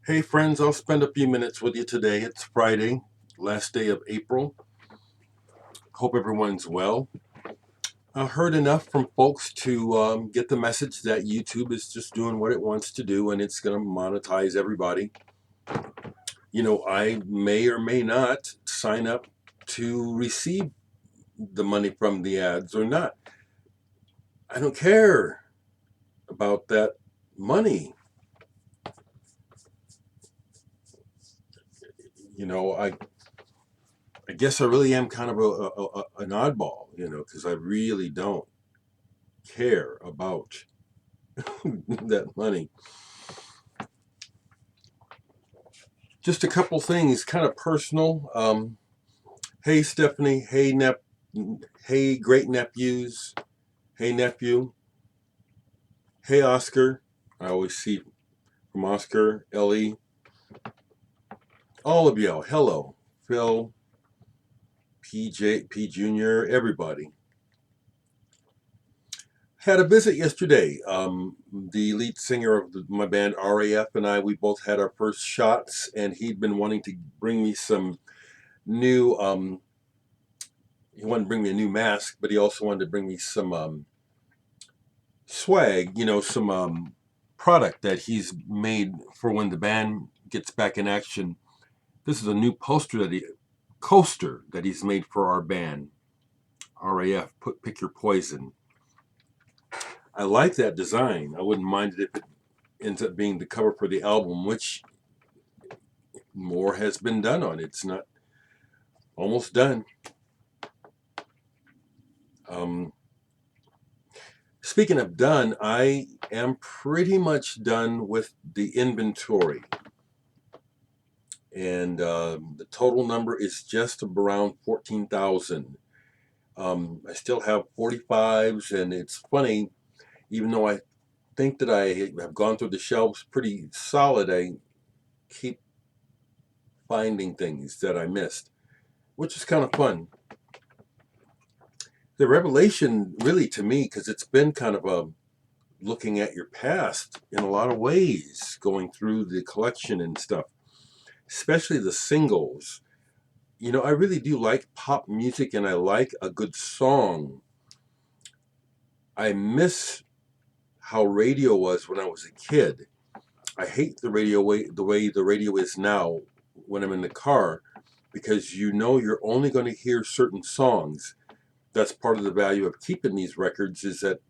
Hey friends, I'll spend a few minutes with you today. It's Friday, last day of April. Hope everyone's well. I heard enough from folks to get the message that YouTube is just doing what it wants to do and it's going to monetize everybody. I may or may not sign up to receive the money from the ads or not. I don't care about that money. I guess I really am kind of an oddball, because I really don't care about that money. Just a couple things, kind of personal. Hey Stephanie, hey great nephews, hey nephew, hey Oscar. I always see from Oscar, Ellie, all of y'all. Hello, Phil, PJ, P Junior, everybody. Had a visit yesterday. The lead singer of my band RAF and I, we both had our first shots, and he'd been wanting to bring me some new. He wanted to bring me a new mask, but he also wanted to bring me some swag. Some product that he's made for when the band gets back in action. This is a new coaster that he's made for our band, RAF. Pick your poison. I like that design. I wouldn't mind it if it ends up being the cover for the album, which more has been done on. It's not almost done. Speaking of done, I am pretty much done with the inventory. And the total number is just around 14,000. I still have 45s, and it's funny, even though I think that I have gone through the shelves pretty solid, I keep finding things that I missed, which is kind of fun. The revelation, really, to me, because it's been kind of a looking at your past in a lot of ways, going through the collection and stuff, especially the singles. I really do like pop music and I like a good song. I miss how radio was when I was a kid. I hate the way the radio is now when I'm in the car, because you're only going to hear certain songs. That's part of the value of keeping these records, is that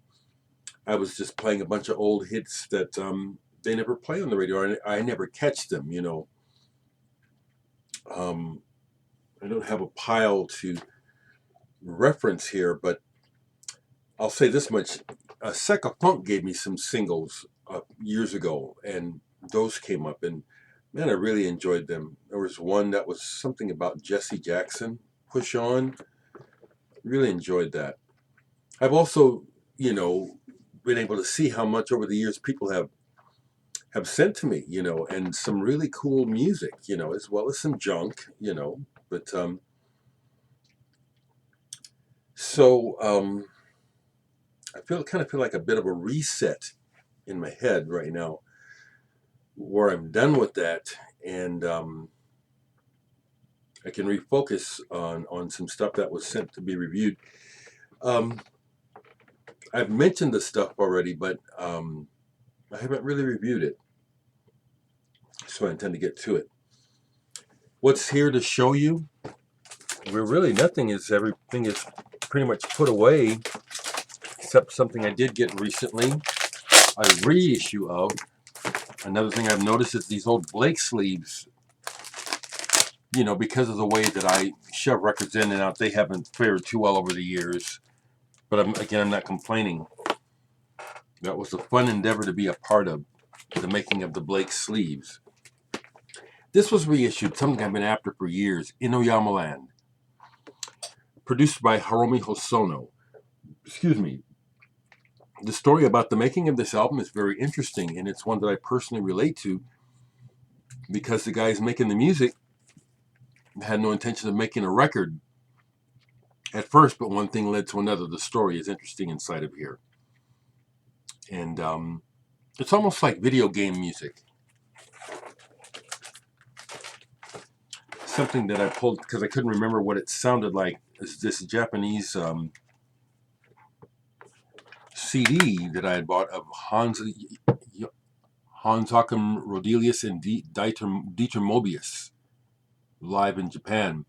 I was just playing a bunch of old hits that they never play on the radio. I never catch them. I don't have a pile to reference here, but I'll say this much: Secca Funk gave me some singles years ago, and those came up, and man, I really enjoyed them. There was one that was something about Jesse Jackson, "Push On." Really enjoyed that. I've also, been able to see how much over the years people have sent to me, and some really cool music, as well as some junk, But so I feel like a bit of a reset in my head right now, where I'm done with that, and I can refocus on some stuff that was sent to be reviewed. Um, I've mentioned this stuff already, but I haven't really reviewed it, so I intend to get to it. What's here to show you? Where really nothing is. Everything is pretty much put away, except something I did get recently, a reissue of. Another thing I've noticed is these old Blake sleeves. Because of the way that I shove records in and out, they haven't fared too well over the years. But I'm not complaining. That was a fun endeavor to be a part of, the making of the Blake sleeves. This was reissued, something I've been after for years, Inuyama Land, produced by Hiromi Hosono. Excuse me. The story about the making of this album is very interesting, and it's one that I personally relate to, because the guys making the music had no intention of making a record at first, but one thing led to another. The story is interesting inside of here. And it's almost like video game music. something that I pulled because I couldn't remember what it sounded like. Is this Japanese CD that I had bought of Hans Joachim Rodelius and Dieter Mobius live in Japan.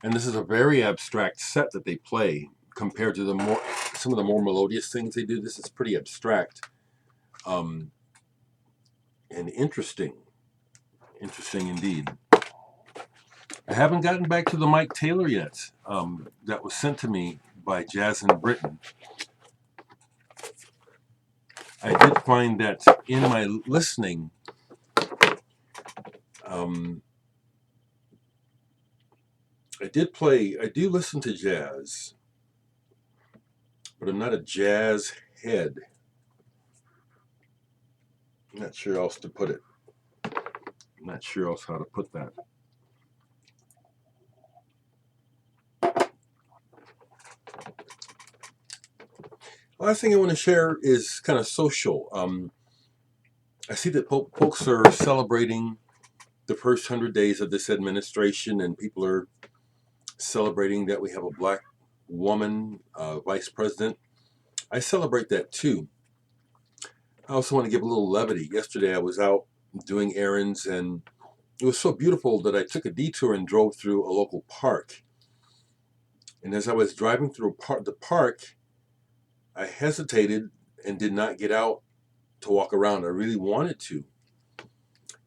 And this is a very abstract set that they play compared to some of the more melodious things they do. This is pretty abstract and interesting indeed. I haven't gotten back to the Mike Taylor yet. That was sent to me by Jazz in Britain. I did find that in my listening, I do listen to jazz, but I'm not a jazz head. I'm not sure else to put it. I'm not sure else how to put that. Last thing I want to share is kind of social. I see that folks are celebrating the first 100 days of this administration, and people are celebrating that we have a black woman vice president. I celebrate that too. I also want to give a little levity. Yesterday I was out doing errands, and it was so beautiful that I took a detour and drove through a local park. And as I was driving through the park, I hesitated and did not get out to walk around. I really wanted to.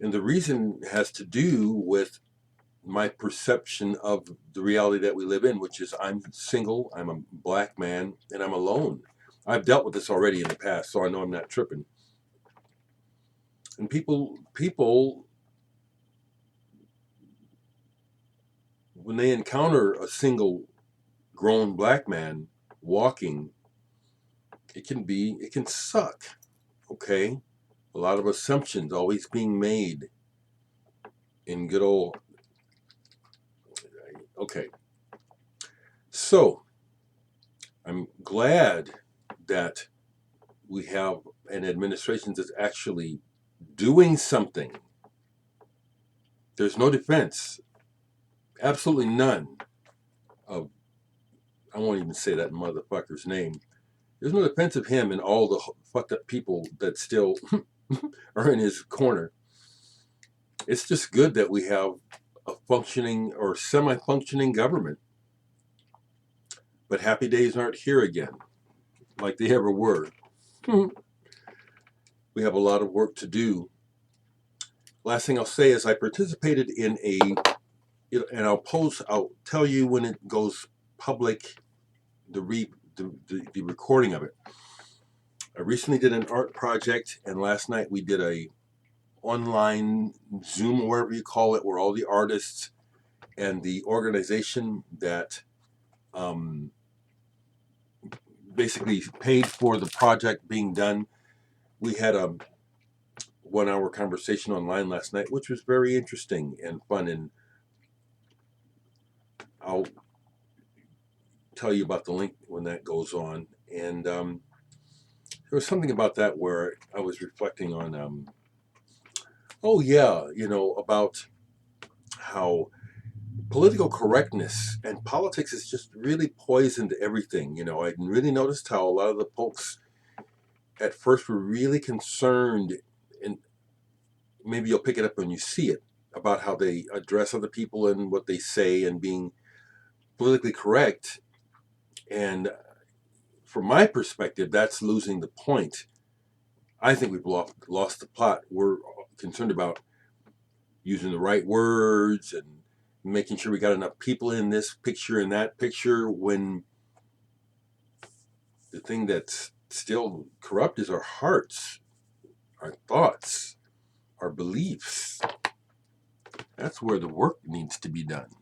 And the reason has to do with my perception of the reality that we live in, which is I'm single, I'm a black man, and I'm alone. I've dealt with this already in the past, so I know I'm not tripping. And people, when they encounter a single grown black man walking, it can suck, okay? A lot of assumptions always being made in good old, okay. So, I'm glad that we have an administration that's actually doing something. There's no defense, absolutely none, of, I won't even say that motherfucker's name. There's no defense of him and all the fucked up people that still are in his corner. It's just good that we have a functioning or semi-functioning government. But happy days aren't here again, like they ever were. We have a lot of work to do. Last thing I'll say is I participated in and I'll tell you when it goes public, the recording of it. I recently did an art project, and last night we did a online Zoom, or whatever you call it, where all the artists and the organization that basically paid for the project being done. We had a 1-hour conversation online last night, which was very interesting and fun, and I'll tell you about the link when that goes on. And there was something about that where I was reflecting on, about how political correctness and politics is just really poisoned everything. I really noticed how a lot of the folks at first were really concerned, and maybe you'll pick it up when you see it, about how they address other people and what they say and being politically correct. And from my perspective, that's losing the point. I think we've lost the plot. We're concerned about using the right words and making sure we got enough people in this picture and that picture, when the thing that's still corrupt is our hearts, our thoughts, our beliefs. That's where the work needs to be done.